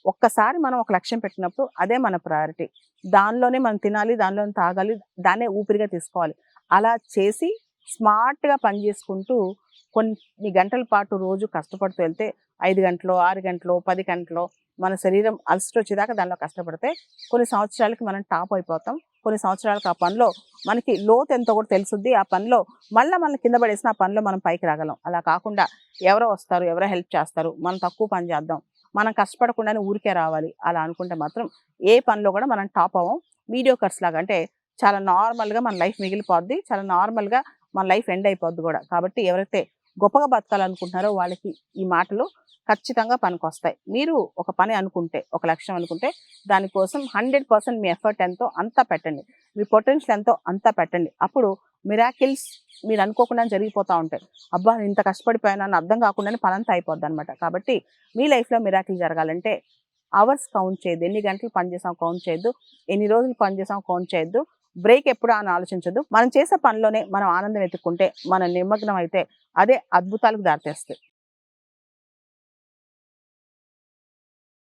ఒక్కసారి మనం ఒక లక్ష్యం పెట్టినప్పుడు అదే మన ప్రయారిటీ. దానిలోనే మనం తినాలి, దానిలోనే తాగాలి, దాన్నే ఊపిరిగా తీసుకోవాలి. అలా చేసి స్మార్ట్‌గా పని చేసుకుంటూ కొన్ని గంటల పాటు రోజు కష్టపడుతూ వెళ్తే 5 గంటలో, 6 గంటలో, 10 గంటలో మన శరీరం అలసటొచ్చేదాకా దానిలో కష్టపడితే కొన్ని సంవత్సరాలకి మనం టాప్ అయిపోతాం. కొన్ని సంవత్సరాలకు ఆ పనిలో మనకి లోతెంతో కూడా తెలుసుద్ది. ఆ పనిలో మళ్ళా మనల్ని కింద పడేసినా ఆ పనిలో మనం పైకి రాగలం. అలా కాకుండా ఎవరో వస్తారు, ఎవరో హెల్ప్ చేస్తారు, మనం తక్కువ పని చేద్దాం, మనం కష్టపడకుండానే ఊరికే రావాలి అలా అనుకుంటే మాత్రం ఏ పనిలో కూడా మనం టాప్ అవ్వం. మీడియోకర్స్ లాగా అంటే చాలా నార్మల్‌గా మన లైఫ్ మిగిలిపోద్ది. చాలా నార్మల్‌గా మన లైఫ్ ఎండ్ అయిపోద్ది గూడా. కాబట్టి ఎవరైతే గొప్పగా బతకాలనుకుంటున్నారో వాళ్ళకి ఈ మాటలు ఖచ్చితంగా పనికొస్తాయి. మీరు ఒక పని అనుకుంటే, ఒక లక్ష్యం అనుకుంటే దానికోసం 100% మీ ఎఫర్ట్ ఎంతో అంతా పెట్టండి. మీ పొటెన్షియల్ ఎంతో అంతా పెట్టండి. అప్పుడు మిరాకిల్స్ మీరు అనుకోకుండానే జరిగిపోతా ఉంటాయి. అబ్బా! నేను ఇంత కష్టపడిపోయానని అర్థం కాకుండానే పనంతా అయిపోద్దనమాట. కాబట్టి మీ లైఫ్‌లో మిరాకిల్ జరగాలంటే అవర్స్ కౌంట్ చేయొద్దు. ఎన్ని గంటలు పని చేసామో కౌంట్ చేయొద్దు. ఎన్ని రోజులు పని చేసామో కౌంట్ చేయొద్దు. బ్రేక్ ఎప్పుడా అని ఆలోచించొద్దు. మనం చేసే పనిలోనే మనం ఆనందం వెతుక్కుంటే, మనం నిమగ్నం అయితే అదే అద్భుతాలకు దారితీస్తది.